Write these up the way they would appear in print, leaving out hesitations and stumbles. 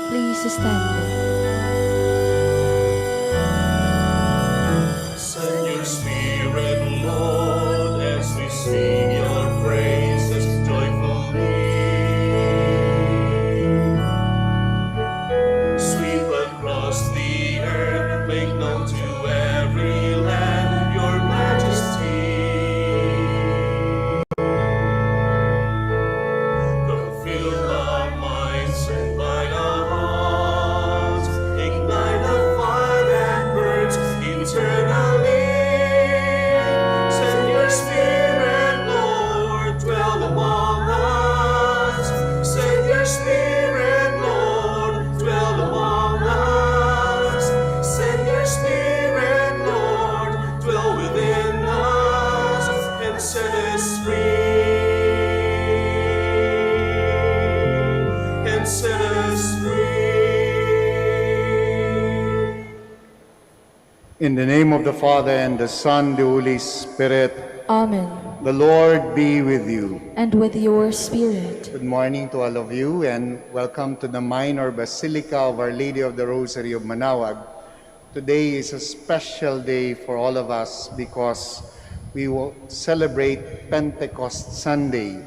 Please stand. Send your spirit, Lord, as we sing your praises joyfully. Sweep across the earth, make known to every land your majesty. Come fill our minds and light our hearts. In the name of the Father, and the Son, the Holy Spirit. Amen. The Lord be with you. And with your spirit. Good morning to all of you, and welcome to the Minor Basilica of Our Lady of the Rosary of Manaoag. Today is a special day for all of us because we will celebrate Pentecost Sunday,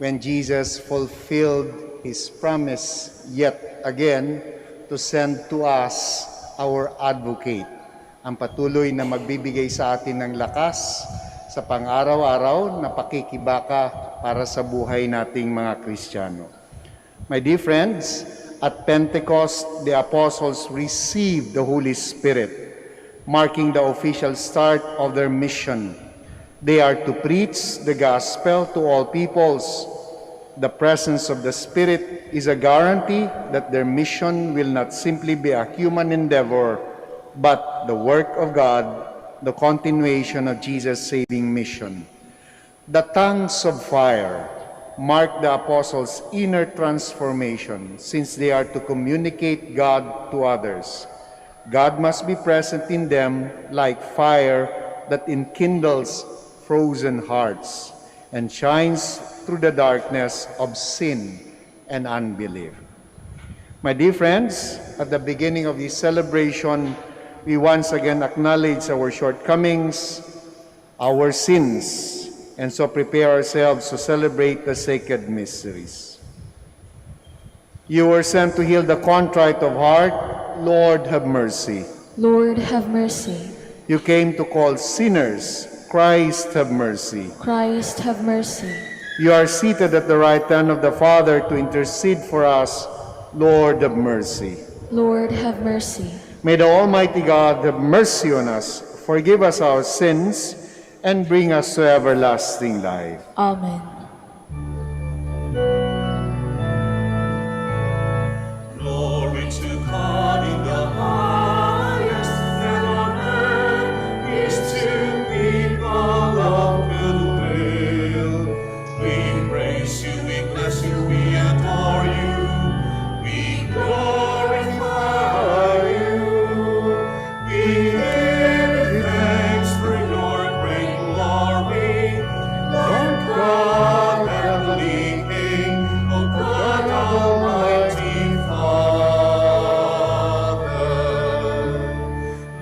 when Jesus fulfilled His promise yet again to send to us our advocate, ang patuloy na magbibigay sa atin ng lakas sa pang-araw-araw na pakikibaka para sa buhay nating mga Kristiyano. My dear friends, at Pentecost, the apostles received the Holy Spirit, marking the official start of their mission. They are to preach the gospel to all peoples. The presence of the Spirit is a guarantee that their mission will not simply be a human endeavor, but the work of God, the continuation of Jesus' saving mission. The tongues of fire mark the apostles' inner transformation, since they are to communicate God to others. God must be present in them like fire that enkindles frozen hearts and shines through the darkness of sin and unbelief. My dear friends, at the beginning of this celebration, we once again acknowledge our shortcomings, our sins, and so prepare ourselves to celebrate the sacred mysteries. You were sent to heal the contrite of heart. Lord, have mercy. Lord, have mercy. You came to call sinners. Christ, have mercy. Christ, have mercy. You are seated at the right hand of the Father to intercede for us. Lord, have mercy. Lord, have mercy. May the Almighty God have mercy on us, forgive us our sins, and bring us to everlasting life. Amen. Glory to God in the highest, and on earth peace to people of good will. We praise you, we bless you, we adore you, we glorify you. We give you thanks for your great glory, Lord God, heavenly King, O God, Almighty Father.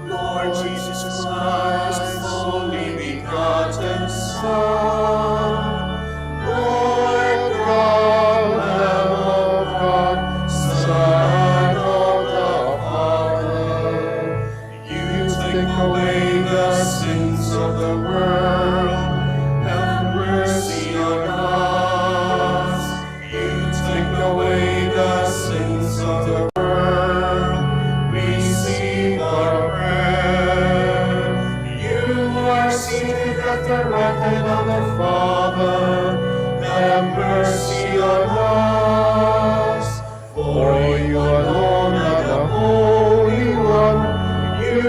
Lord Jesus Christ, only begotten Son, Lord God, Lamb of God, Son of the Father, you take away the sins of the world. Have mercy on us. You take away the sins of the world. Receive our prayer. You are seated at the right hand of the Father. Have mercy on us. For you alone are the Holy One. You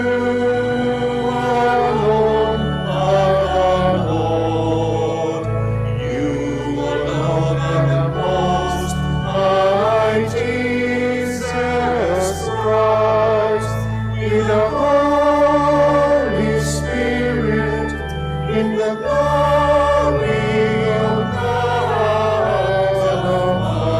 alone are the Lord. You alone are the Most High Jesus Christ, with the Holy Spirit, in the glory of God the Father.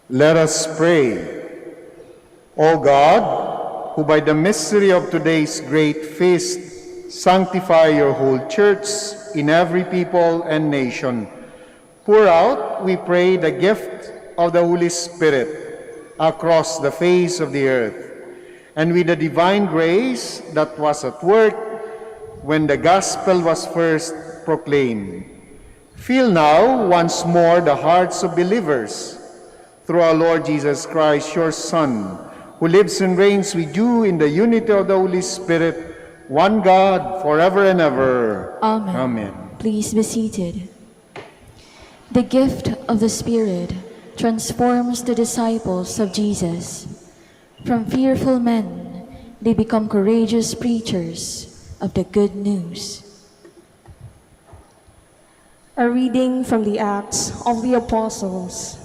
Let us pray. O God, who by the mystery of today's great feast sanctify your whole church in every people and nation, pour out, we pray, the gift of the Holy Spirit across the face of the earth, and with the divine grace that was at work when the gospel was first proclaimed, fill now once more the hearts of believers through our Lord Jesus Christ, your Son, who lives and reigns with you in the unity of the Holy Spirit, one God, forever and ever. Amen. Amen. Please be seated. The gift of the Spirit transforms the disciples of Jesus. From fearful men, they become courageous preachers of the good news. A reading from the Acts of the Apostles.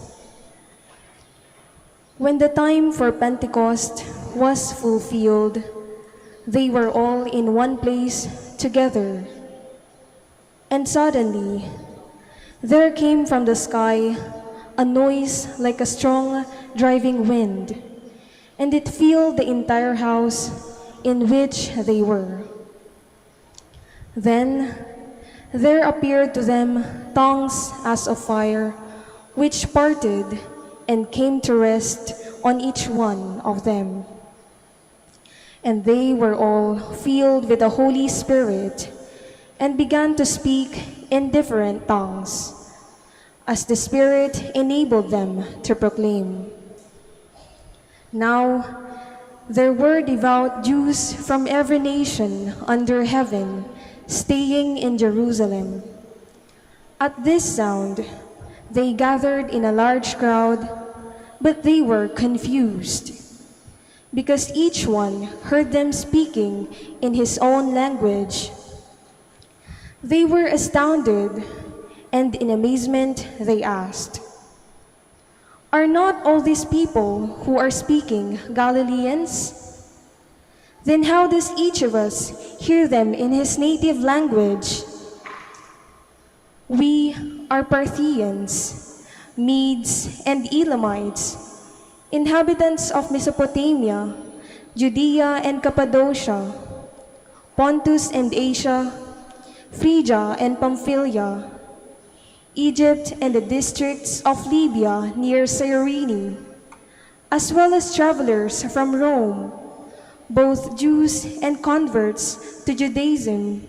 When the time for Pentecost was fulfilled, they were all in one place together. And suddenly, there came from the sky a noise like a strong driving wind, and it filled the entire house in which they were. Then there appeared to them tongues as of fire, which parted and came to rest on each one of them. And they were all filled with the Holy Spirit and began to speak in different tongues, as the Spirit enabled them to proclaim. Now there were devout Jews from every nation under heaven staying in Jerusalem. At this sound, they gathered in a large crowd, but they were confused, because each one heard them speaking in his own language. They were astounded, and in amazement they asked, "Are not all these people who are speaking Galileans? Then how does each of us hear them in his native language? We are Parthians, Medes and Elamites, inhabitants of Mesopotamia, Judea and Cappadocia, Pontus and Asia, Phrygia and Pamphylia, Egypt and the districts of Libya near Cyrene, as well as travelers from Rome, both Jews and converts to Judaism,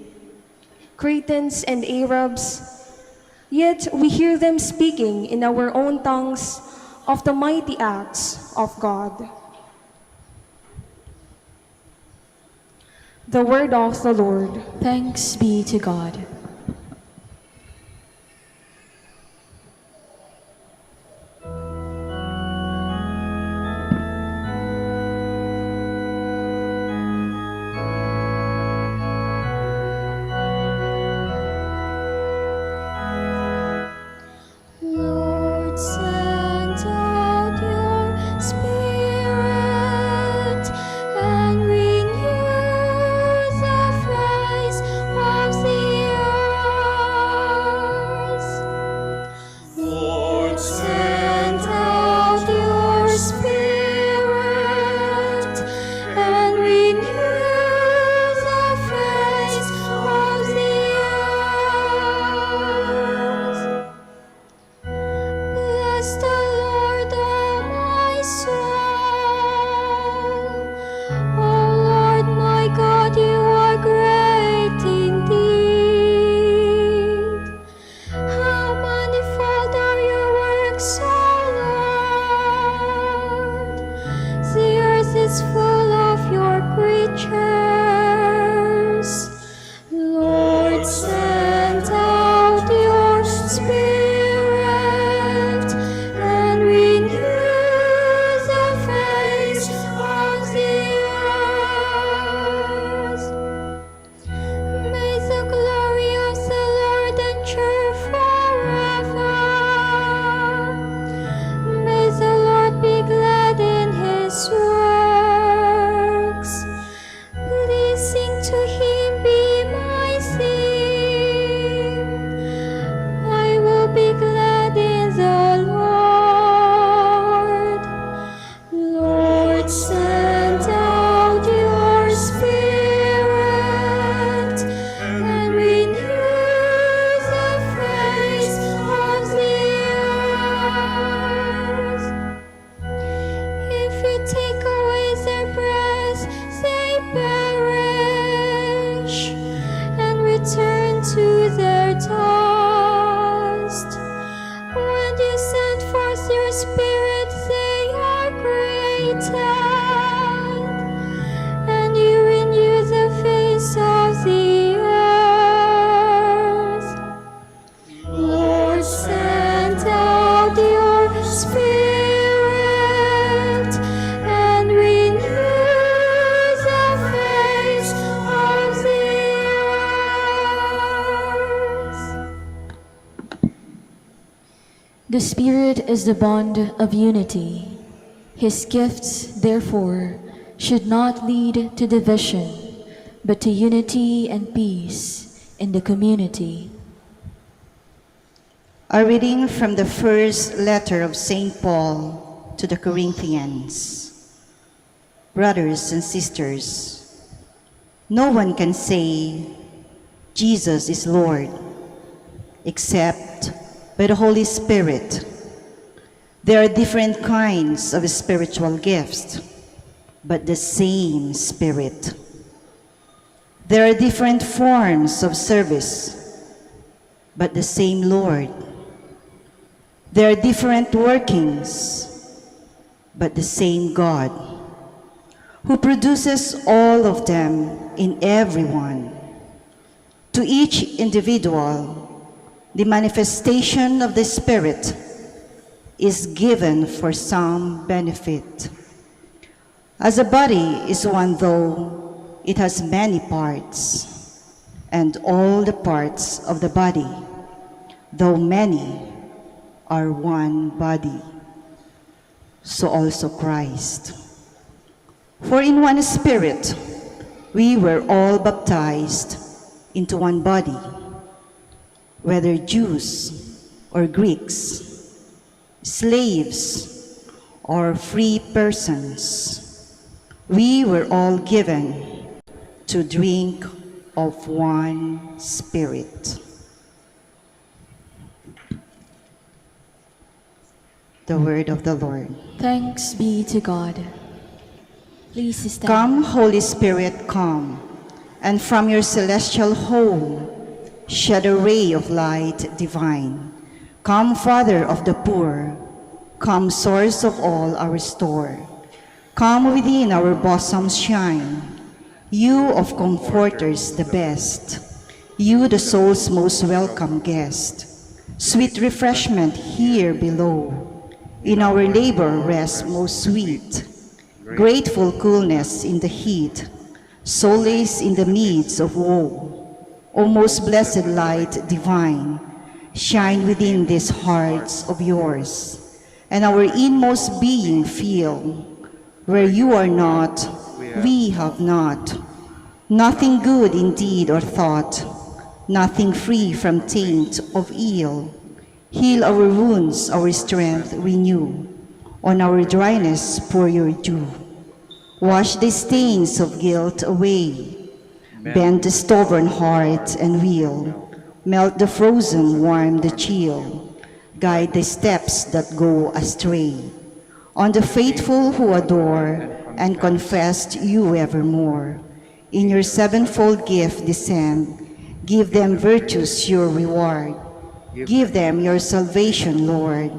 Cretans and Arabs, yet we hear them speaking in our own tongues of the mighty acts of God." The word of the Lord. Thanks be to God. Lord, send out your Spirit and renew the face of the earth. Lord, send out your Spirit and renew the face of the earth. Bless the Lord, O my soul. O Lord, my God, you are great indeed. How manifold are your works, O Lord. The earth is full of your creatures. Lord, send out your Spirit and renew the face of the earth. May the glory of the Lord endure forever. May the Lord be glad in his works. The Spirit is the bond of unity. His gifts, therefore, should not lead to division, but to unity and peace in the community. A reading from the first letter of St. Paul to the Corinthians. Brothers and sisters, no one can say Jesus is Lord except by the Holy Spirit. There are different kinds of spiritual gifts, but the same Spirit. There are different forms of service, but the same Lord. There are different workings, but the same God, who produces all of them in everyone. To each individual, the manifestation of the Spirit is given for some benefit. As a body is one, though it has many parts, and all the parts of the body, though many, are one body, so also Christ. For in one Spirit we were all baptized into one body, whether Jews or Greeks, slaves or free persons. We were all given to drink of one Spirit. The word of the Lord. Thanks be to God. Please stand. Come, Holy Spirit, come, and from your celestial home shed a ray of light divine. Come, Father of the poor, come, source of all our store. Come within our bosoms shine, you of comforters the best, you the soul's most welcome guest. Sweet refreshment here below, in our labor rest most sweet. Grateful coolness in the heat, solace in the midst of woe. O most blessed light divine, shine within these hearts of yours, and our inmost being feel. Where you are not, we have not. Nothing good in deed or thought, nothing free from taint of ill. Heal our wounds, our strength renew. On our dryness pour your dew. Wash the stains of guilt away. Bend the stubborn heart and will. Melt the frozen, warm the chill. Guide the steps that go astray. On the faithful who adore and confess you evermore. In your sevenfold gift descend. Give them virtues your reward. Give them your salvation, Lord.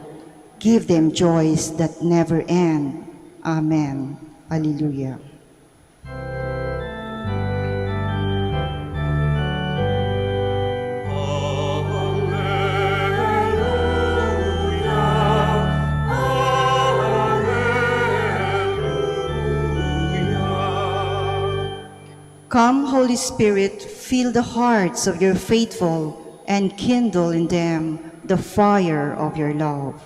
Give them joys that never end. Amen. Alleluia. Come, Holy Spirit, fill the hearts of your faithful and kindle in them the fire of your love.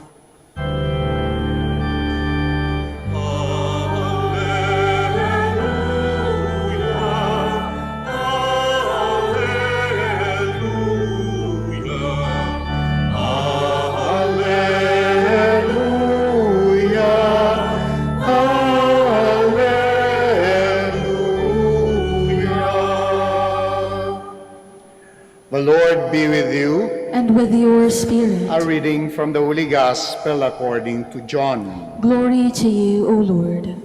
The Lord be with you. And with your spirit. A reading from the Holy Gospel according to John. Glory to you, O Lord.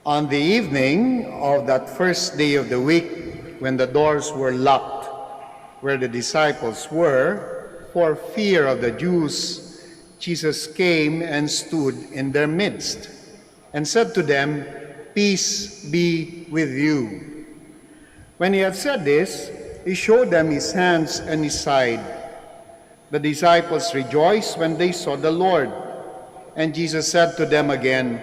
On the evening of that first day of the week, when the doors were locked where the disciples were, for fear of the Jews, Jesus came and stood in their midst and said to them, "Peace be with you." When he had said this, he showed them his hands and his side. The disciples rejoiced when they saw the Lord. And Jesus said to them again,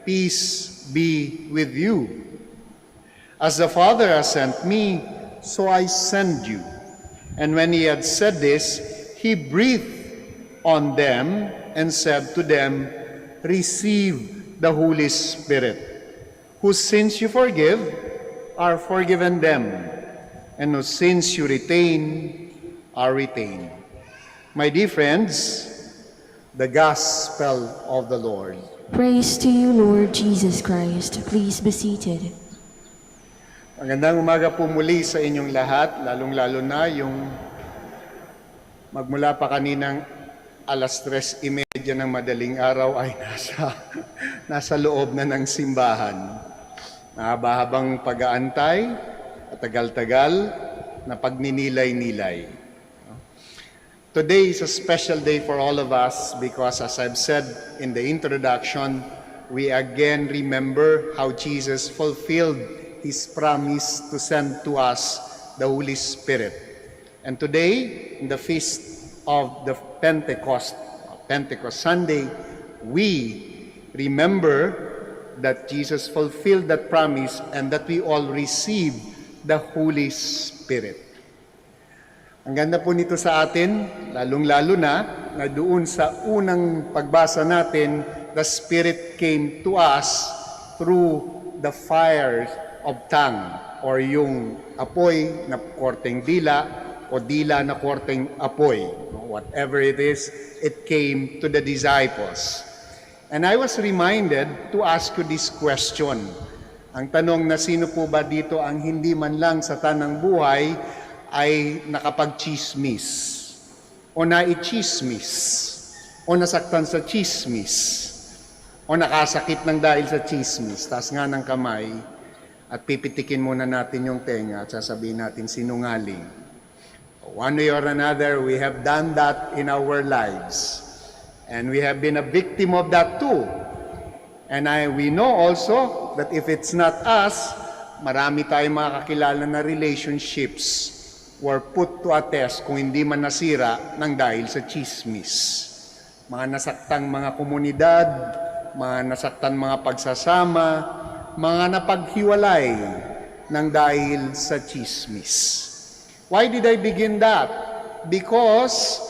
"Peace be with you. As the Father has sent me, so I send you." And when he had said this, He breathed on them and said to them, "Receive the Holy Spirit. Whose sins you forgive are forgiven them, and whose sins you retain are retained." My dear friends, the Gospel of the Lord. Praise to you, Lord Jesus Christ. Please be seated. Magandang umaga po muli sa inyong lahat, lalong-lalo na yung magmula pa kaninang 3:30 ng madaling araw ay nasa loob na ng simbahan. Mahaba-habang pag-aantay at tagal-tagal na pagninilay-nilay. Today is a special day for all of us because, as I've said in the introduction, we again remember how Jesus fulfilled His promise to send to us the Holy Spirit. And today, in the feast of the Pentecost Sunday, we remember that Jesus fulfilled that promise and that we all receive the Holy Spirit. Ang ganda po nito sa atin, lalong-lalo na doon sa unang pagbasa natin, the Spirit came to us through the fire of tongue, or yung apoy na korteng dila o dila na korteng apoy. Whatever it is, it came to the disciples. And I was reminded to ask you this question. Ang tanong na sino po ba dito ang hindi man lang sa tanang buhay ay nakapag-chismis o nai-chismis o nasaktan sa chismis o nakasakit ng dahil sa chismis. Taas nga ng kamay at pipitikin muna natin yung tenga at sasabihin natin sinungaling. One way or another, we have done that in our lives. And we have been a victim of that too. And we know also that if it's not us, marami tayong mga kakilala na relationships were put to a test kung hindi man nasira ng dahil sa chismis. Mga nasaktang mga komunidad, mga nasaktan mga pagsasama, mga napaghiwalay ng dahil sa chismis. Why did I begin that? Because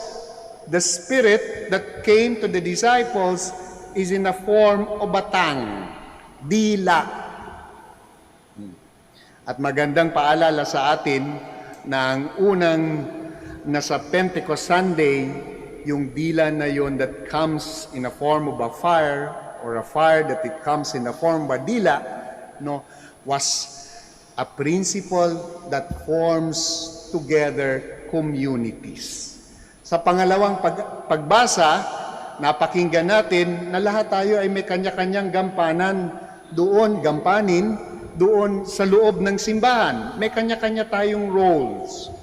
the Spirit that came to the disciples is in the form of a tongue, dila. At magandang paalala sa atin na ang unang nasa Pentecost Sunday, yung dila na yon that comes in a form of a fire, or a fire that it comes in the form of a dila, was a principle that forms together communities. Sa pangalawang pagbasa, napakinggan natin na lahat tayo ay may kanya-kanyang gampanan gampanin doon sa loob ng simbahan. May kanya-kanya tayong roles.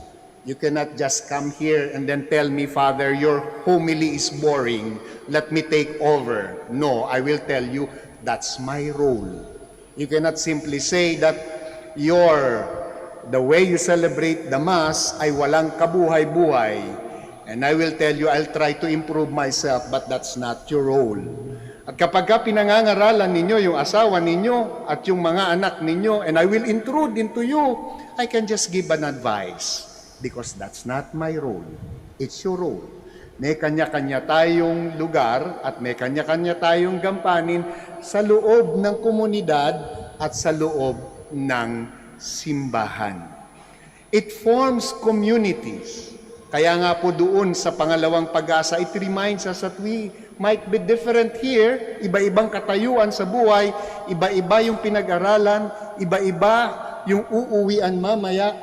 You cannot just come here and then tell me, "Father, your homily is boring. Let me take over." No, I will tell you, that's my role. You cannot simply say that the way you celebrate the Mass ay walang kabuhay-buhay. And I will tell you, I'll try to improve myself, but that's not your role. At kapag pinangangaralan ninyo yung asawa ninyo at yung mga anak ninyo, and I will intrude into you, I can just give an advice. Because that's not my role. It's your role. May kanya-kanya tayong lugar at may kanya-kanya tayong gampanin sa loob ng komunidad at sa loob ng simbahan. It forms communities. Kaya nga po doon sa pangalawang pag-asa, it reminds us that we might be different here, iba-ibang katayuan sa buhay, iba-iba yung pinag-aralan, iba-iba yung uuwian mamaya,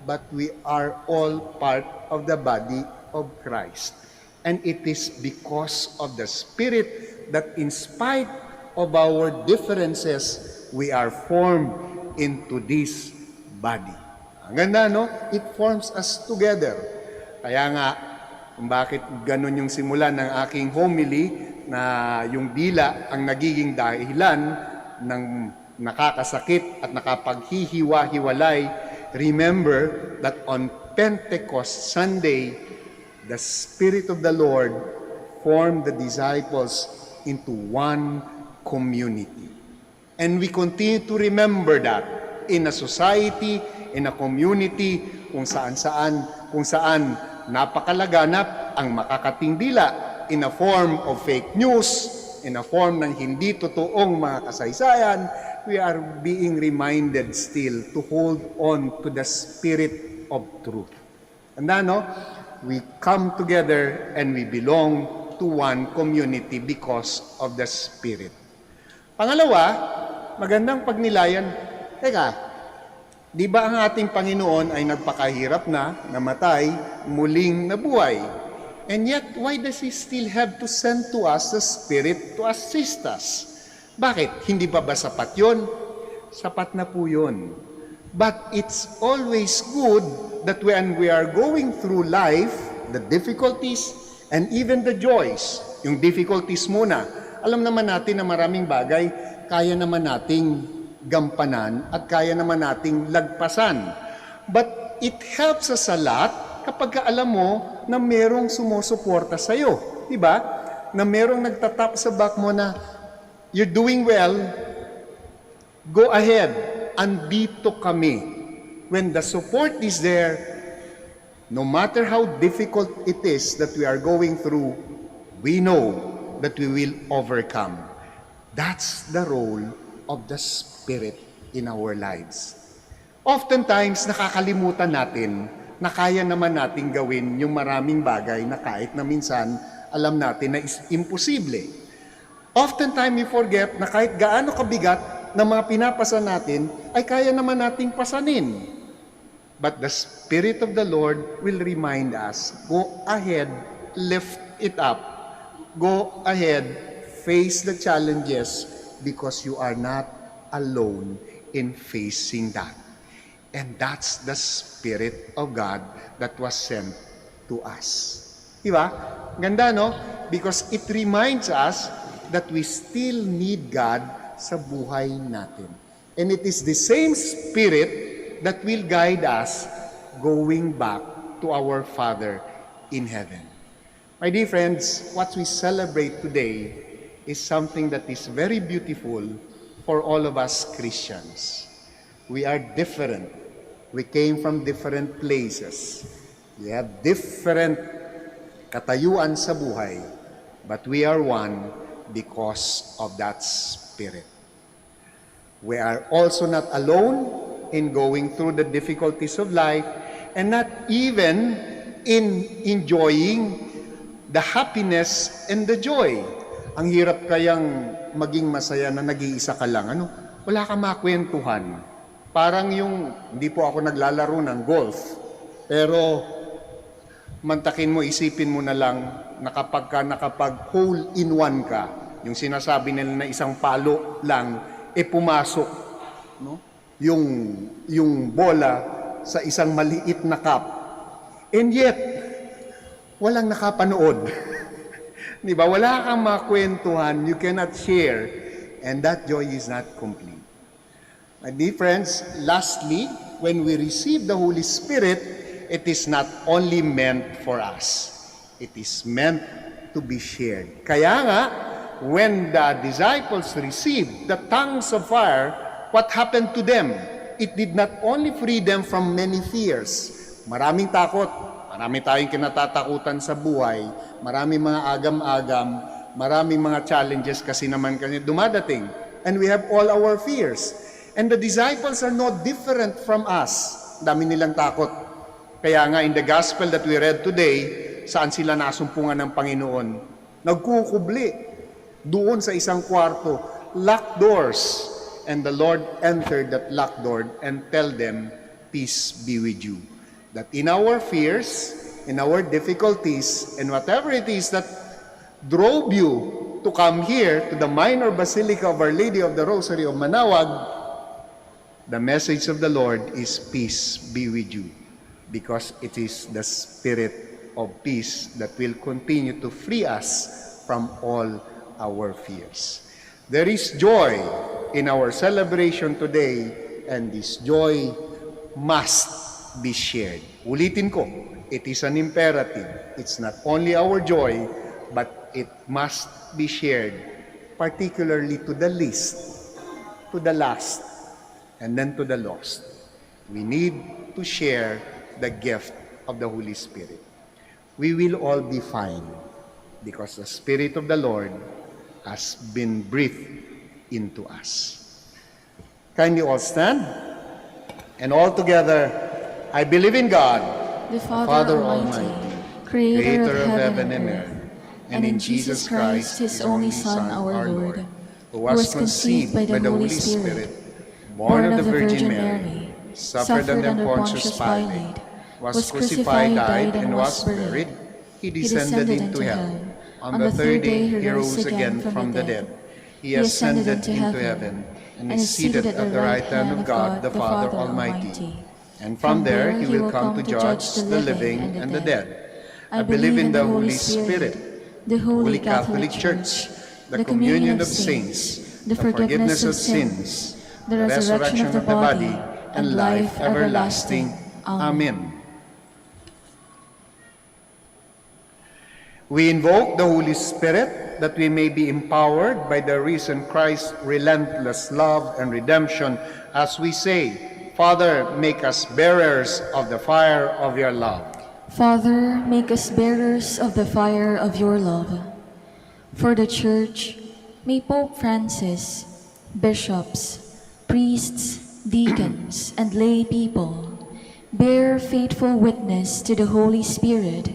but we are all part of the body of Christ. And it is because of the Spirit that in spite of our differences, we are formed into this body. Ang ganda, no? It forms us together. Kaya nga, kung bakit ganun yung simula ng aking homily na yung dila ang nagiging dahilan ng nakakasakit at nakapaghihiwa-hiwalay, remember that on Pentecost Sunday, the Spirit of the Lord formed the disciples into one community. And we continue to remember that in a society, in a community, kung saan napakalaganap ang makakatindila in a form of fake news, in a form ng hindi totoong mga kasaysayan. We are being reminded still to hold on to the spirit of truth. And no? We come together and we belong to one community because of the Spirit. Pangalawa, magandang pagnilayan. Teka, di ba ang ating Panginoon ay nagpakahirap na, namatay, muling nabuhay? And yet, why does He still have to send to us the Spirit to assist us? Bakit? Hindi ba sapat yun? Sapat na po yun. But it's always good that when we are going through life, the difficulties and even the joys, yung difficulties muna, alam naman natin na maraming bagay, kaya naman nating gampanan at kaya naman nating lagpasan. But it helps us a lot kapag alam mo na merong sumusuporta sa'yo. Diba? Na merong nagtatap sa back mo na you're doing well, go ahead, andito kami. When the support is there, no matter how difficult it is that we are going through, we know that we will overcome. That's the role of the Spirit in our lives. Oftentimes, nakakalimutan natin na kaya naman natin gawin yung maraming bagay na kahit na minsan alam natin na is imposible. Oftentimes, we forget na kahit gaano kabigat na mga pinapasa natin, ay kaya naman nating pasanin. But the Spirit of the Lord will remind us, go ahead, lift it up. Go ahead, face the challenges because you are not alone in facing that. And that's the Spirit of God that was sent to us. Diba? Ganda, no? Because it reminds us that we still need God sa buhay natin. And it is the same Spirit that will guide us going back to our Father in heaven. My dear friends, what we celebrate today is something that is very beautiful for all of us Christians. We are different. We came from different places. We have different katayuan sa buhay, but we are one because of that Spirit. We are also not alone in going through the difficulties of life and not even in enjoying the happiness and the joy. Ang hirap kayang maging masaya na nag-iisa ka lang. Wala kang makwentuhan. Parang yung, hindi po ako naglalaro ng golf, pero mantakin mo, isipin mo na lang na nakapag hole in one ka, yung sinasabi nila na isang palo lang, pumasok, no? Yung bola sa isang maliit na cup. And yet, walang nakapanood. Di ba? Wala kang makwentuhan, you cannot share, and that joy is not complete. My dear friends, lastly, when we receive the Holy Spirit, it is not only meant for us. It is meant to be shared. Kaya nga, when the disciples received the tongues of fire, what happened to them? It did not only free them from many fears. Maraming takot, marami tayong kinatatakutan sa buhay, maraming mga agam-agam, maraming mga challenges kasi naman kanya dumadating. And we have all our fears. And the disciples are no different from us. Dami nilang takot. Kaya nga in the gospel that we read today, saan sila nasumpungan ng Panginoon? Nagkukubli. Doon sa isang kwarto, locked doors. And the Lord entered that locked door and tell them, peace be with you. That in our fears, in our difficulties, and whatever it is that drove you to come here to the minor basilica of Our Lady of the Rosary of Manaoag, the message of the Lord is peace be with you. Because it is the Spirit of peace that will continue to free us from all our fears. There is joy in our celebration today, and this joy must be shared. Ulitin ko, it is an imperative. It's not only our joy, but it must be shared, particularly to the least, to the last, and then to the lost. We need to share the gift of the Holy Spirit. we will all be fine because the Spirit of the Lord has been breathed into us. Kindly all stand. And all together, I believe in God, the Father Almighty, creator of heaven and earth, and in Jesus Christ, his only Son, our Lord, who was conceived by the Holy Spirit, born of the Virgin Mary, suffered under Pontius Pilate, was crucified, died, and was buried. He descended into hell. On the third day he rose again from the dead. He ascended into heaven and is seated at the right hand of God the Father Almighty. And from there he will come to judge the living and the dead. I believe in the Holy Spirit, the Holy Catholic Church, the communion of saints, the forgiveness of sins, the resurrection of the body, and life everlasting. Amen. We invoke the Holy Spirit that we may be empowered by the risen Christ's relentless love and redemption as we say, Father, make us bearers of the fire of your love. Father, make us bearers of the fire of your love. For the Church, may Pope Francis, bishops, priests, deacons, and lay people bear faithful witness to the Holy Spirit,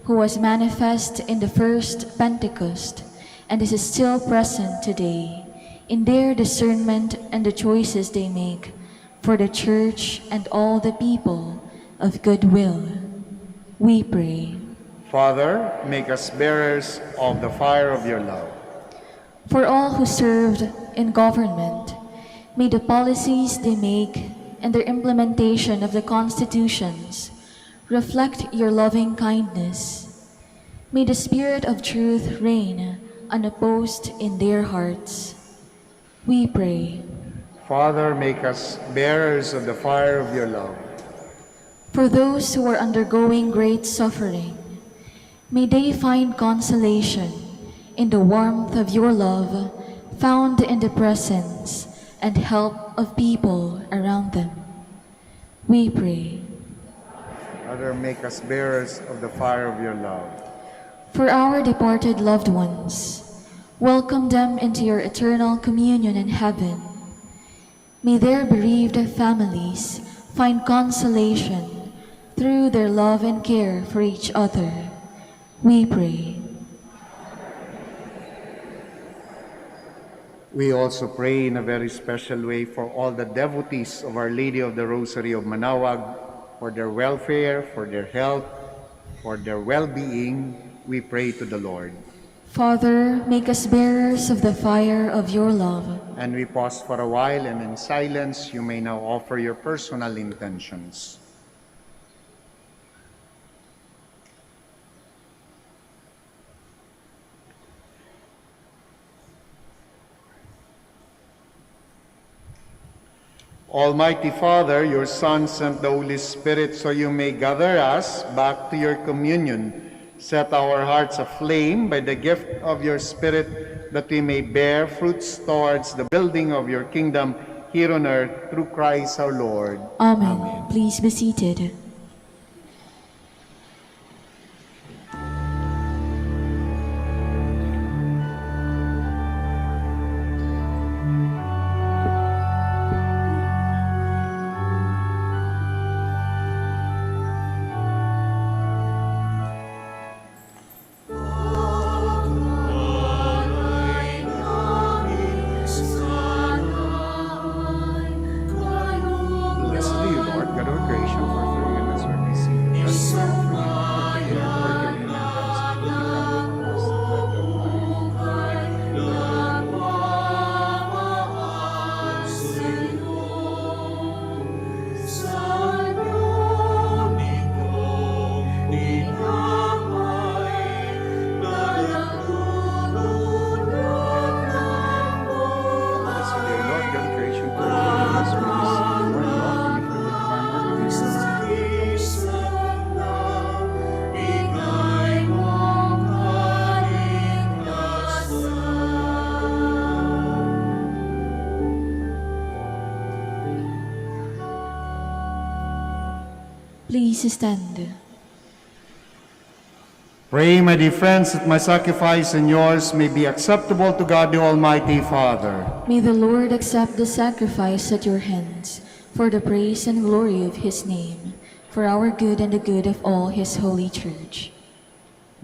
who was manifest in the first Pentecost and is still present today in their discernment and the choices they make for the Church and all the people of goodwill. We pray. Father, make us bearers of the fire of your love. For all who served in government, may the policies they make and their implementation of the constitutions reflect your loving kindness. May the Spirit of truth reign unopposed in their hearts. We pray. Father, make us bearers of the fire of your love. For those who are undergoing great suffering, may they find consolation in the warmth of your love found in the presence and help of people around them. We pray. Father, make us bearers of the fire of your love. For our departed loved ones, welcome them into your eternal communion in heaven. May their bereaved families find consolation through their love and care for each other. We pray. We also pray in a very special way for all the devotees of Our Lady of the Rosary of Manaoag, for their welfare, for their health, for their well-being. We pray to the Lord. Father, make us bearers of the fire of your love. And we pause for a while, and in silence you may now offer your personal intentions. Almighty Father, your Son sent the Holy Spirit so you may gather us back to your communion. Set our hearts aflame by the gift of your Spirit, that we may bear fruits towards the building of your kingdom here on earth through Christ our Lord. Amen. Please be seated. Please stand. Pray, my dear friends, that my sacrifice and yours may be acceptable to God the Almighty Father. May the Lord accept the sacrifice at your hands for the praise and glory of his name, for our good and the good of all his holy church.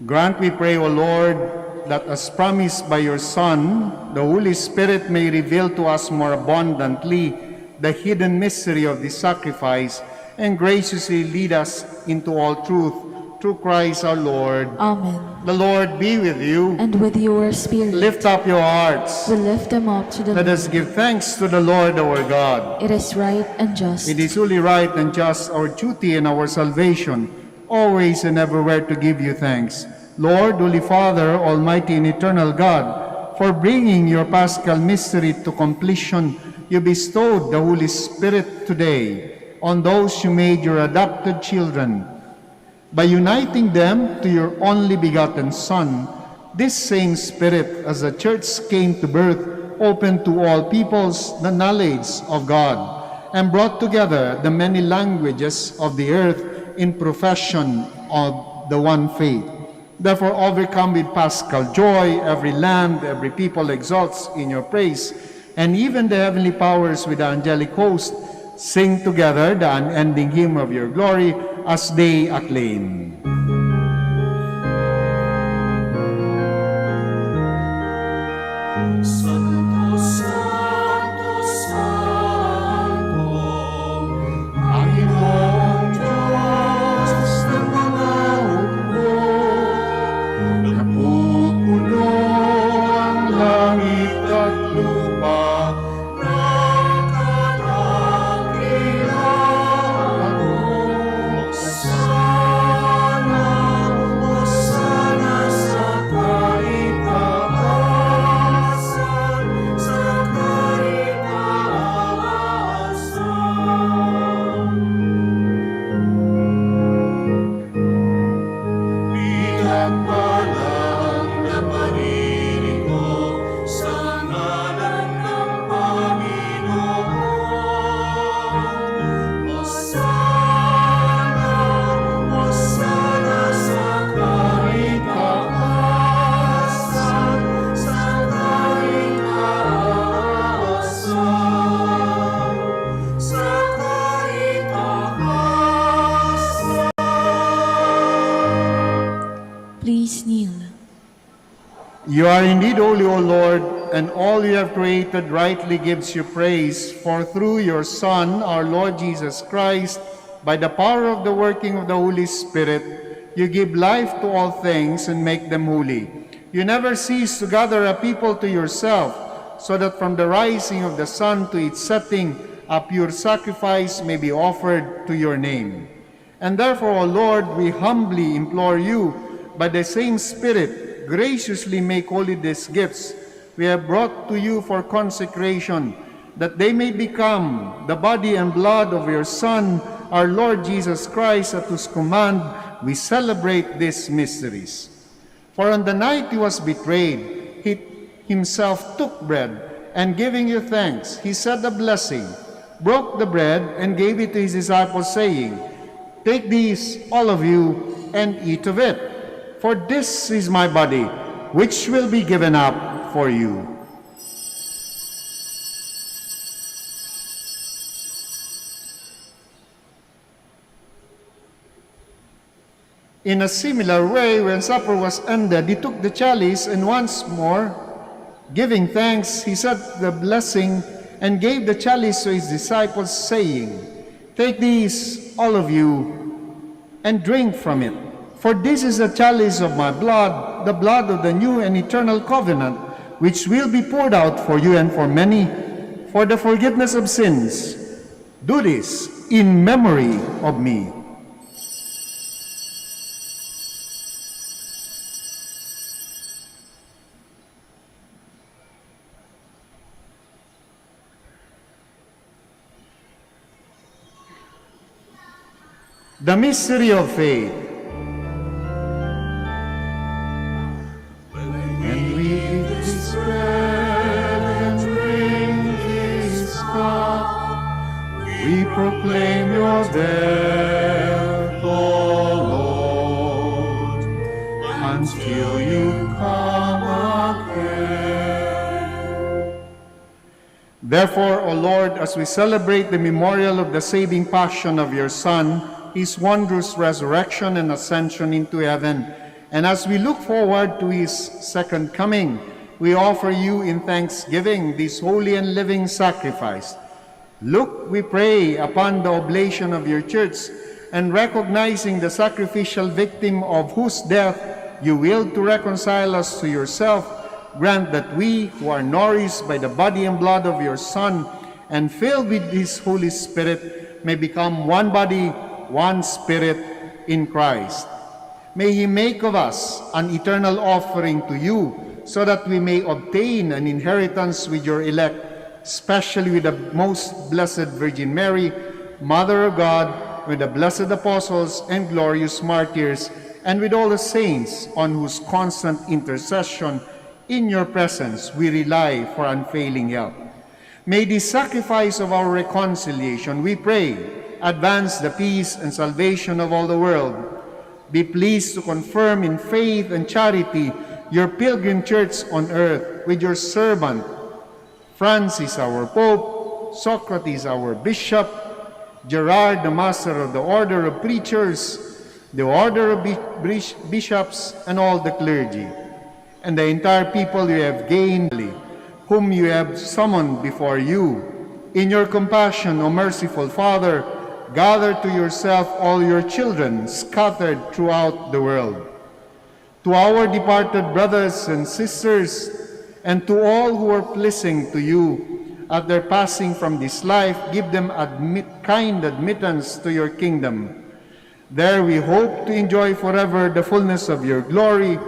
Grant, we pray, O Lord, that as promised by your Son, the Holy Spirit may reveal to us more abundantly the hidden mystery of this sacrifice and graciously lead us into all truth through Christ our Lord. Amen. The Lord be with you. And with your spirit, Lift up your hearts. we lift them up to the Let Lord. us give thanks to the Lord our God. It is right and just. It is truly right and just, our duty and our salvation, always and everywhere to give you thanks. Lord, Holy Father, Almighty and Eternal God, for bringing your Paschal mystery to completion, you bestowed the Holy Spirit today on those you made your adopted children. By uniting them to your only begotten Son, this same Spirit, as the Church came to birth, opened to all peoples the knowledge of God, and brought together the many languages of the earth in profession of the one faith. Therefore, overcome with paschal joy, every land, every people exalts in your praise, and even the heavenly powers with the angelic host sing together the unending hymn of your glory as they acclaim. Santo, Santo, Santo, Panginoong Diyos ng mga hukbo, napupuno ang langit at lupa, ng kadakilaan mo. Hosana, Hosana sa kaitaasan, sa kaitaasan. Pinagpalang na paririto sa ngalan ng Panginoon. Hosana, Hosana sa kaitaasan, sa kaitaasan, sa kaitaasan. Please kneel. You are indeed holy, O Lord, and all you have created rightly gives you praise, for through your Son, our Lord Jesus Christ, by the power of the working of the Holy Spirit, you give life to all things and make them holy. You never cease to gather a people to yourself, so that from the rising of the sun to its setting, a pure sacrifice may be offered to your name. And therefore, O Lord, we humbly implore you, by the same Spirit, graciously make holy these gifts we have brought to you for consecration, that they may become the body and blood of your Son, our Lord Jesus Christ, at whose command we celebrate these mysteries. For on the night he was betrayed, he himself took bread, and giving you thanks, he said a blessing, broke the bread, and gave it to his disciples, saying, "Take these, all of you, and eat of it. For this is my body, which will be given up for you." In a similar way, when supper was ended, he took the chalice, and once more, giving thanks, he said the blessing and gave the chalice to his disciples, saying, "Take these, all of you, and drink from it. For this is the chalice of my blood, the blood of the new and eternal covenant, which will be poured out for you and for many, for the forgiveness of sins. Do this in memory of me." The mystery of faith. When we eat this bread and drink this cup, we proclaim your death, O Lord, Therefore, O Lord, as we celebrate the memorial of the saving passion of your Son, his wondrous resurrection and ascension into heaven, and as we look forward to his second coming, we offer you in thanksgiving this holy and living sacrifice. Look, we pray, upon the oblation of your church, and recognizing the sacrificial victim of whose death you willed to reconcile us to yourself, grant that we, who are nourished by the body and blood of your Son, and filled with his Holy Spirit, may become one body, one spirit in Christ. May he make of us an eternal offering to you, so that we may obtain an inheritance with your elect, especially with the most blessed Virgin Mary, Mother of God, with the blessed apostles and glorious martyrs, and with all the saints on whose constant intercession in your presence we rely for unfailing help. May the sacrifice of our reconciliation, we pray, advance the peace and salvation of all the world. Be pleased to confirm in faith and charity your pilgrim church on earth with your servant, Francis our Pope, Socrates our Bishop, Gerard the Master of the Order of Preachers, the Order of Bishops, and all the clergy, and the entire people you have gained, whom you have summoned before you. In your compassion, O merciful Father, gather to yourself all your children scattered throughout the world. To our departed brothers and sisters, and to all who are pleasing to you, at their passing from this life, give them kind admittance to your kingdom. There we hope to enjoy forever the fullness of your glory,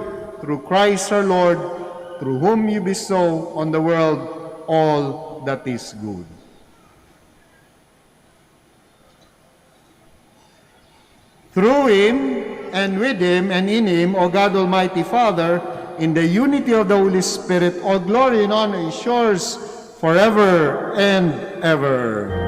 through Christ our Lord, through whom you bestow on the world all that is good. Through him, and with him, and in him, O God Almighty Father, in the unity of the Holy Spirit, all glory and honor is yours forever and ever.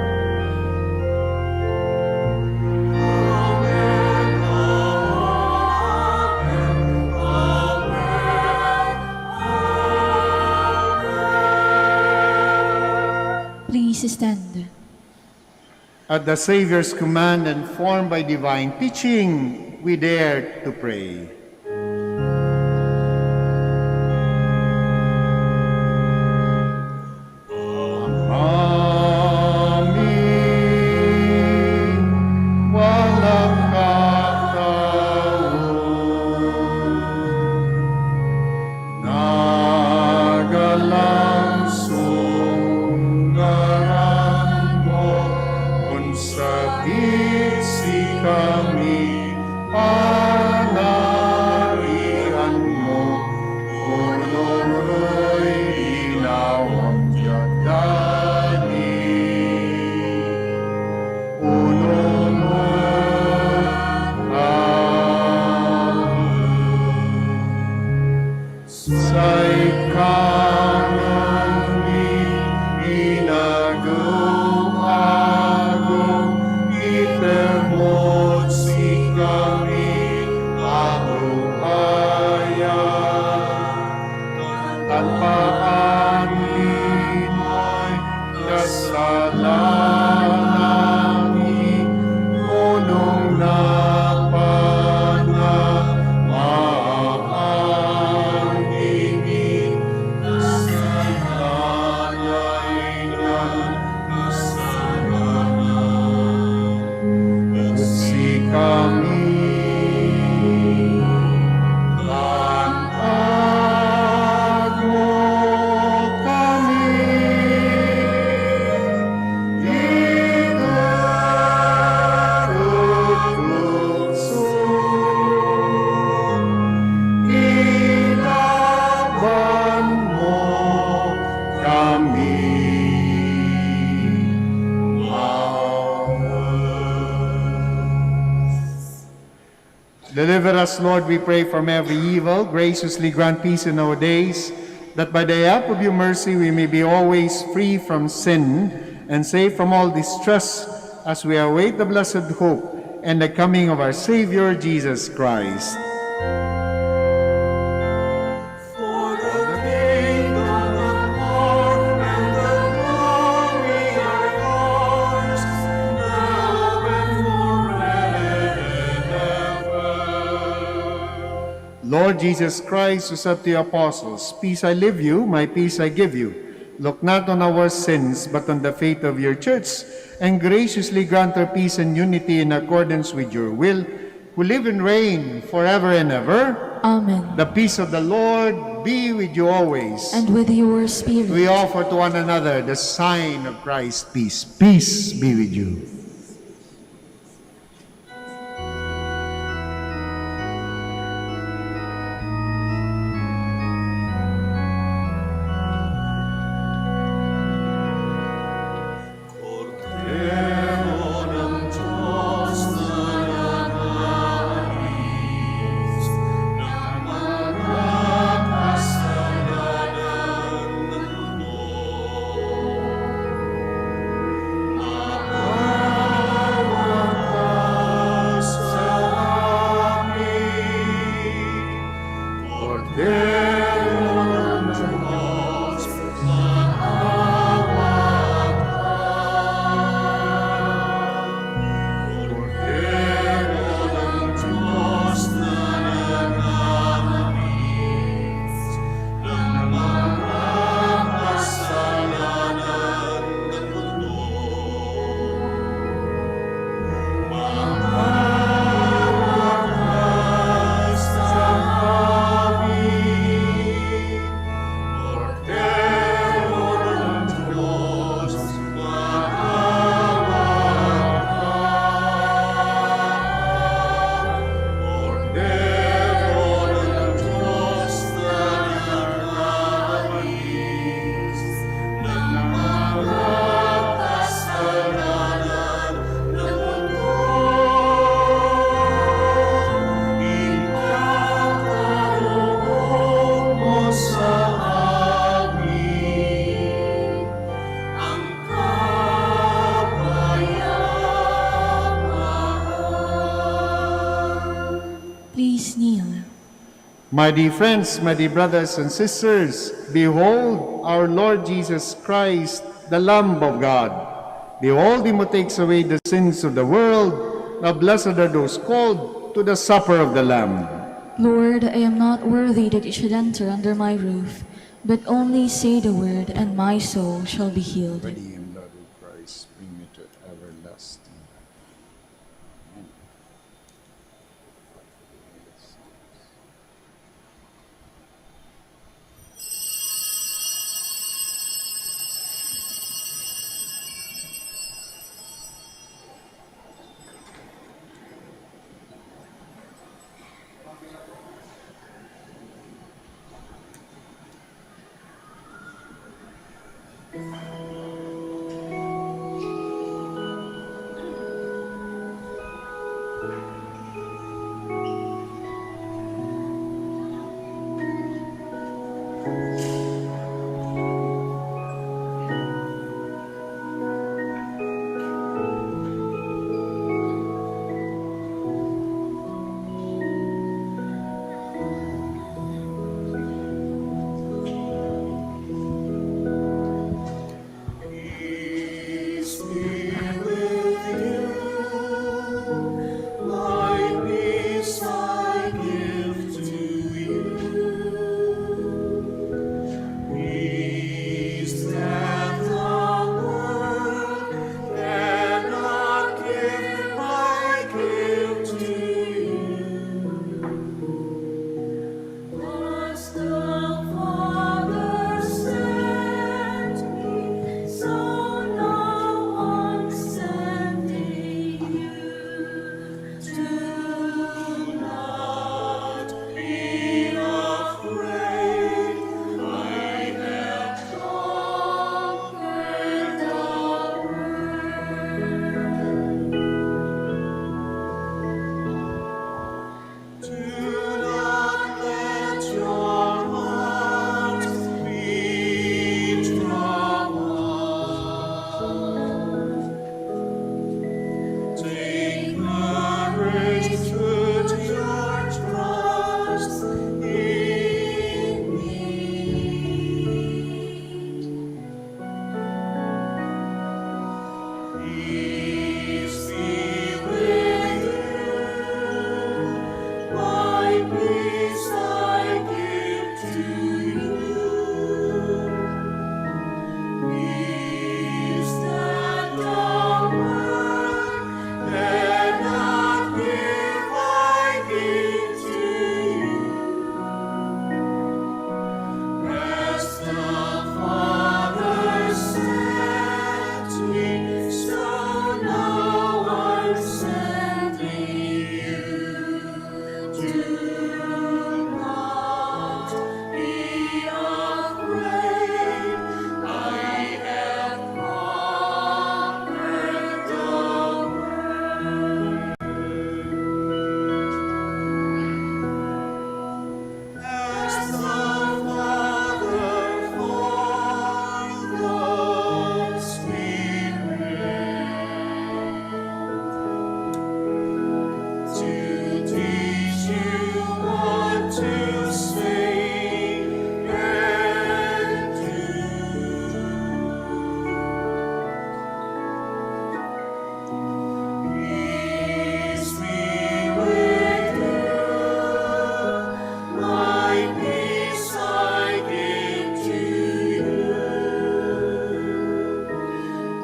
Please stand. At the Savior's command and formed by divine teaching, we dare to pray. Deliver us, Lord, we pray, from every evil. Graciously grant peace in our days, that by the help of your mercy we may be always free from sin and safe from all distress, as we await the blessed hope and the coming of our Savior, Jesus Christ. For the kingdom, the power, and the glory Lord Jesus Christ, who said to the apostles, "Peace I leave you, my peace I give you. Look not on our sins, but on the faith of your church, and graciously grant her peace and unity in accordance with your will, who live and reign forever and ever." Amen. The peace of the Lord be with you always. And with your spirit. We offer to one another the sign of Christ's peace. Peace be with you. Please kneel. My dear friends, my dear brothers and sisters, behold our Lord Jesus Christ, the Lamb of God. Behold him who takes away the sins of the world. Now blessed are those called to the supper of the Lamb. Lord, I am not worthy that you should enter under my roof, but only say the word, and my soul shall be healed. Body and blood of Christ, bring me to everlasting life.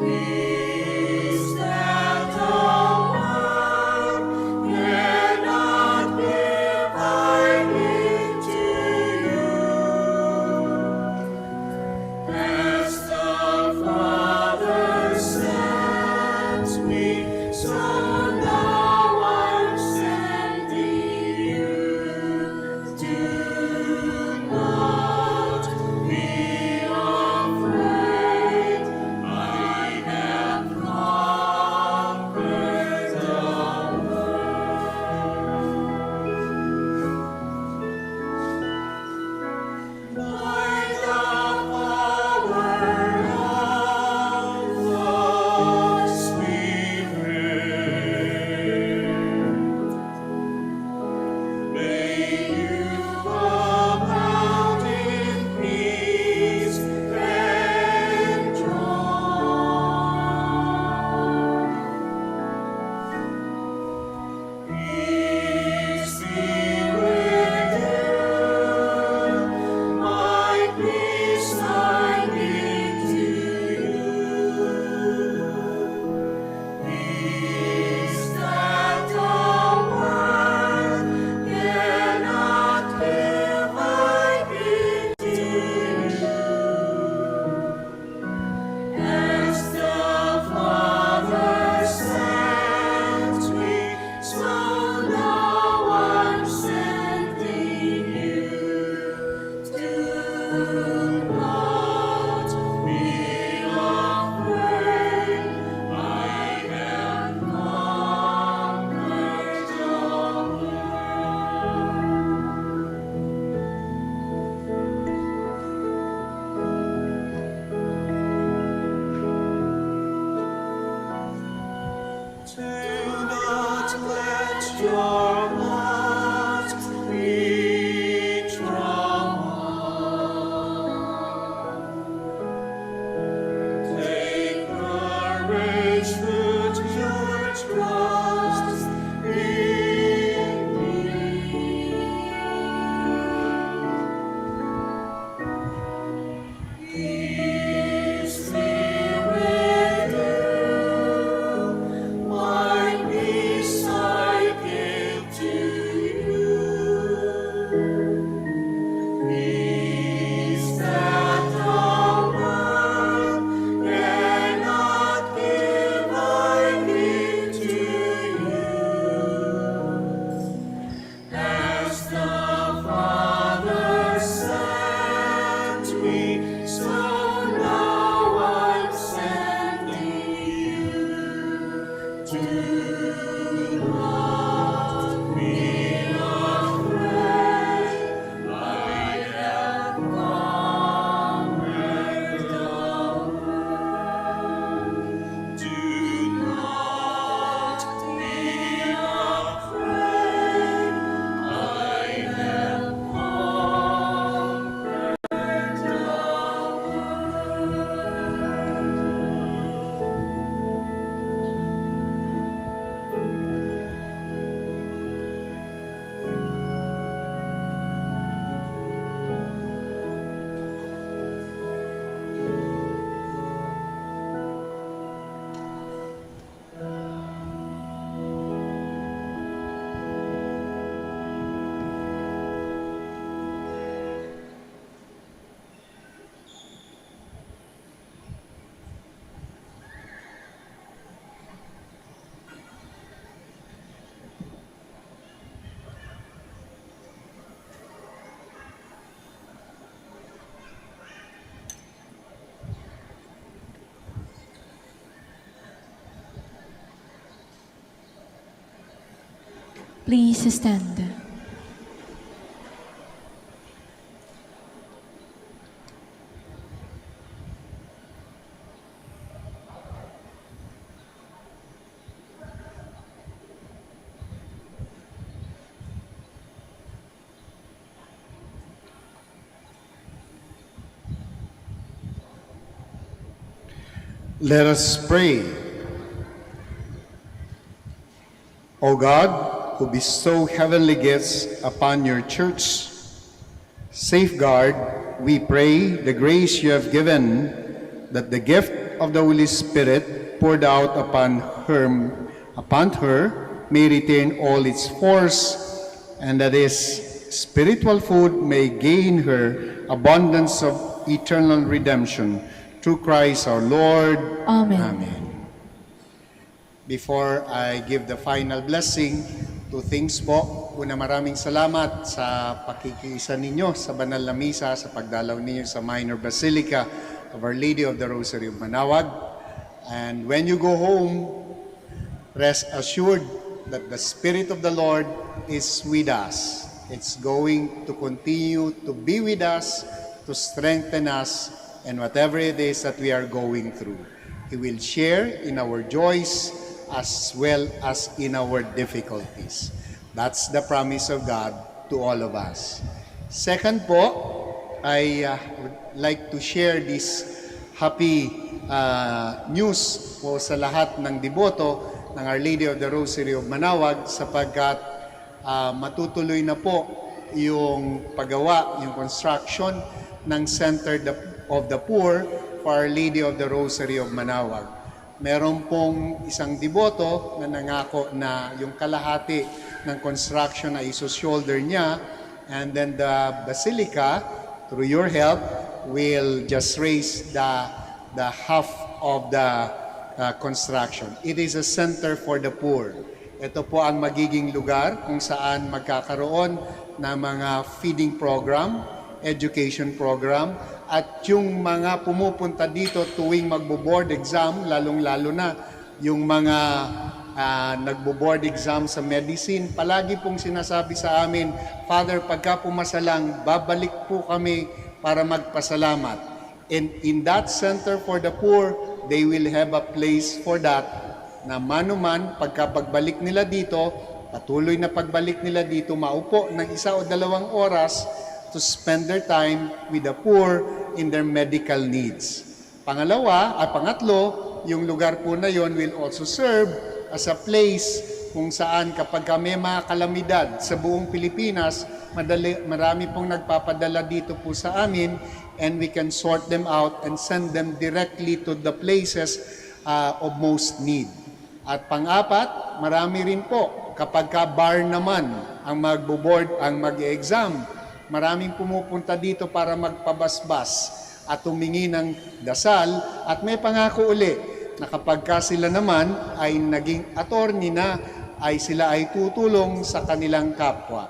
Peace that the world cannot give, I give to you. As the Father sends me, so now I'm sending you. Do not be afraid, I have conquered the world. By the power of the Spirit, may you abound in peace and joy. Peace be with you, my peace I give to you. Peace that the world cannot give, I give to you. As the Father sends me, so now I'm sending you. Do not be afraid, I have conquered the world. Do not let your heart be troubled. Take courage, put your trust in me. Peace be with you, my peace I give to you. Peace that the world cannot give, I give to you. As the Father sent me, so now I'm sending you. Do not be afraid, I have conquered the world. Do not be afraid, I have conquered the Please stand. Let us pray. O God, who bestow heavenly gifts upon your church, safeguard, we pray, the grace you have given, that the gift of the Holy Spirit poured out upon her may retain all its force, and that is, spiritual food may gain her abundance of eternal redemption through Christ our Lord. Amen. Amen. Before I give the final blessing, two things po. Una, maraming salamat sa pakikiisa ninyo sa banal na misa, sa pagdalaw ninyo sa Minor Basilica of Our Lady of the Rosary of Manaoag. And when you go home, rest assured that the Spirit of the Lord is with us. It's going to continue to be with us, to strengthen us, and whatever it is that we are going through. He will share in our joys as well as in our difficulties. That's the promise of God to all of us. Second po, I would like to share this happy news po sa lahat ng deboto ng Our Lady of the Rosary of Manaoag, sapagkat matutuloy na po yung paggawa, yung construction ng Center of the Poor for Our Lady of the Rosary of Manaoag. Meron pong isang deboto na nangako na yung kalahati ng construction na iso-shoulder niya, and then the Basilica, through your help, will just raise the half of the construction. It is a center for the poor. Ito po ang magiging lugar kung saan magkakaroon ng mga feeding program, education program, at yung mga pumupunta dito tuwing magbo-board exam, lalong-lalo na yung mga nagbo-board exam sa medicine, palagi pong sinasabi sa amin, Father, pagka pumasa lang, babalik po kami para magpasalamat. And in that Center for the Poor, they will have a place for that, na manuman, pagka pagbalik nila dito, patuloy na pagbalik nila dito, maupo ng 1 o 2 oras to spend their time with the poor in their medical needs. Pangatlo, yung lugar po na yon will also serve as a place kung saan kapag may mga kalamidad sa buong Pilipinas, marami pong nagpapadala dito po sa amin, and we can sort them out and send them directly to the places of most need. At pang-apat, marami rin po kapag bar naman ang magbo-board, ang mag-exam, maraming pumupunta dito para magpabasbas at humingi ng dasal, at may pangako uli na kapag sila naman ay naging attorney na, ay sila ay tutulong sa kanilang kapwa.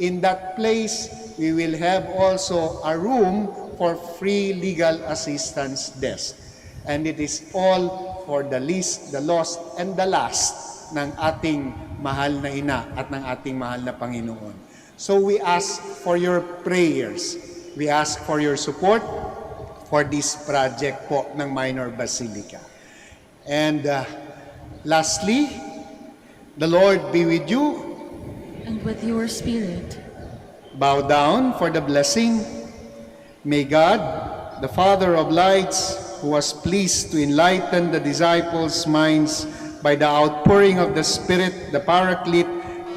In that place, we will have also a room for free legal assistance desk. And it is all for the least, the lost, and the last ng ating mahal na ina at ng ating mahal na Panginoon. So we ask for your prayers. We ask for your support for this project po ng Minor Basilica. And lastly, the Lord be with you. And with your spirit. Bow down for the blessing. May God, the Father of lights, who was pleased to enlighten the disciples' minds by the outpouring of the Spirit, the Paraclete,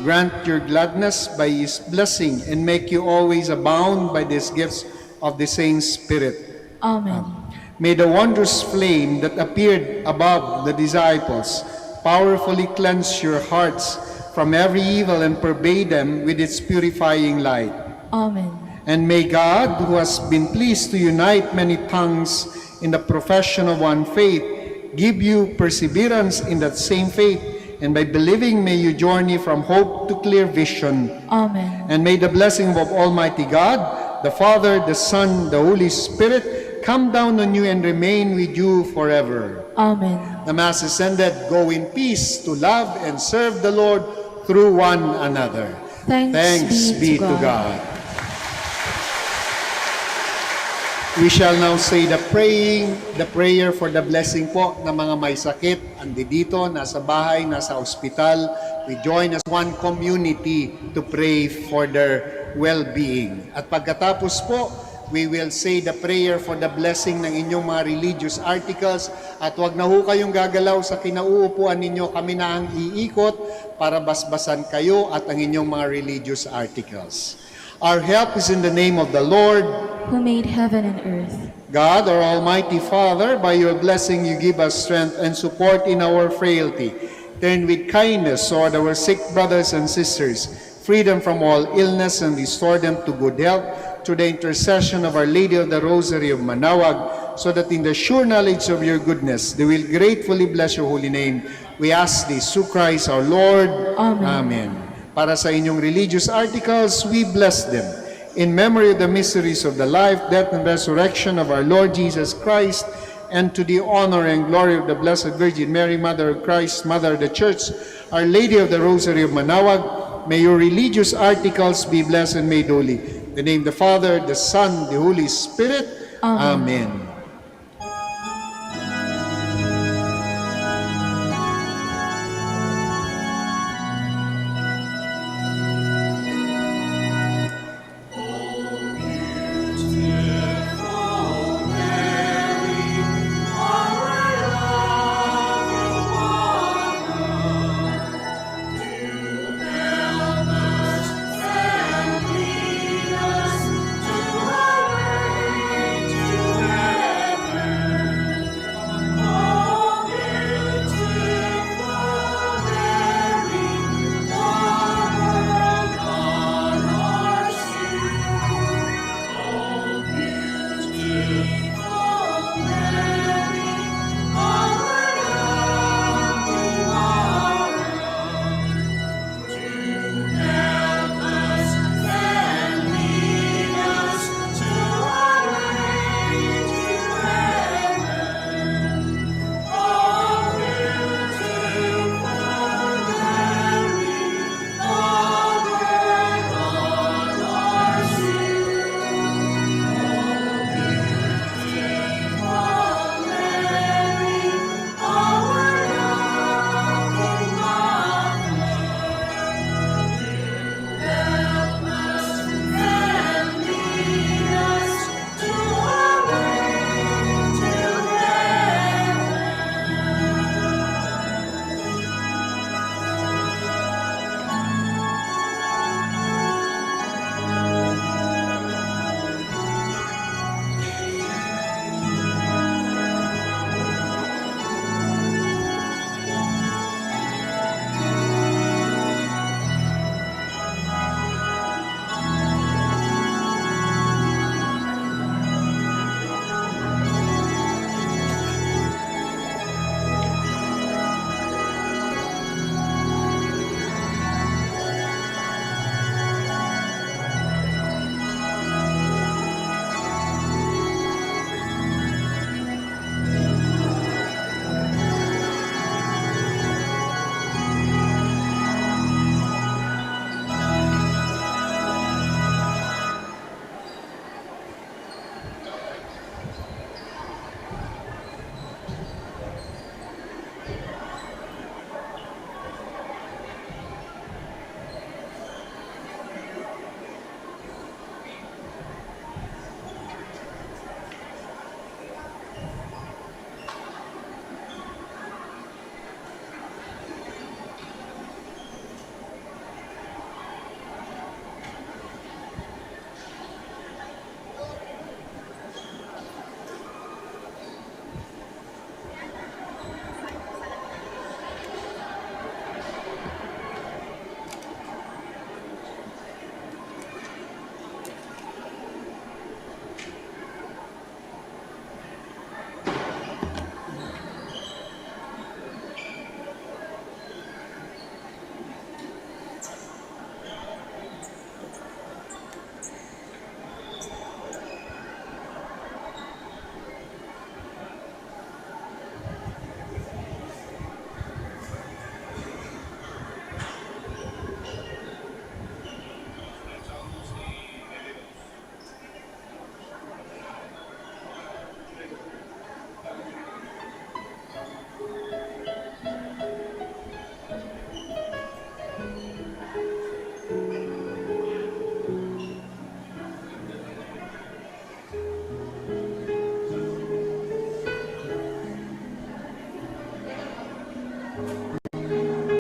grant your gladness by His blessing and make you always abound by these gifts of the same Spirit. Amen. May the wondrous flame that appeared above the disciples powerfully cleanse your hearts from every evil and pervade them with its purifying light. Amen. And may God, who has been pleased to unite many tongues in the profession of one faith, give you perseverance in that same faith, and by believing may you journey from hope to clear vision. Amen. And may the blessing of Almighty God, the Father, the Son, the Holy Spirit, come down on you and remain with you forever. Amen. The Mass is ended. Go in peace to love and serve the Lord through one another. Thanks be to God. We shall now say the prayer for the blessing po ng mga may sakit, andi dito, nasa bahay, nasa ospital. We join as one community to pray for their well-being. At pagkatapos po, we will say the prayer for the blessing ng inyong mga religious articles, at wag na ho kayong gagalaw sa kinauupuan ninyo, kami na ang iikot para basbasan kayo at ang inyong mga religious articles. Our help is in the name of the Lord, Who made heaven and earth. God, our Almighty Father, by your blessing you give us strength and support in our frailty. Turn with kindness toward our sick brothers and sisters, free them from all illness and restore them to good health through the intercession of Our Lady of the Rosary of Manaoag, so that in the sure knowledge of your goodness they will gratefully bless your holy name. We ask this through Christ our Lord. Amen. Para sa inyong religious articles, we bless them. In memory of the mysteries of the life, death, and resurrection of our Lord Jesus Christ, and to the honor and glory of the Blessed Virgin Mary, Mother of Christ, Mother of the Church, Our Lady of the Rosary of Manaoag, may your religious articles be blessed and made holy. In the name of the Father, the Son, the Holy Spirit. Amen. Amen.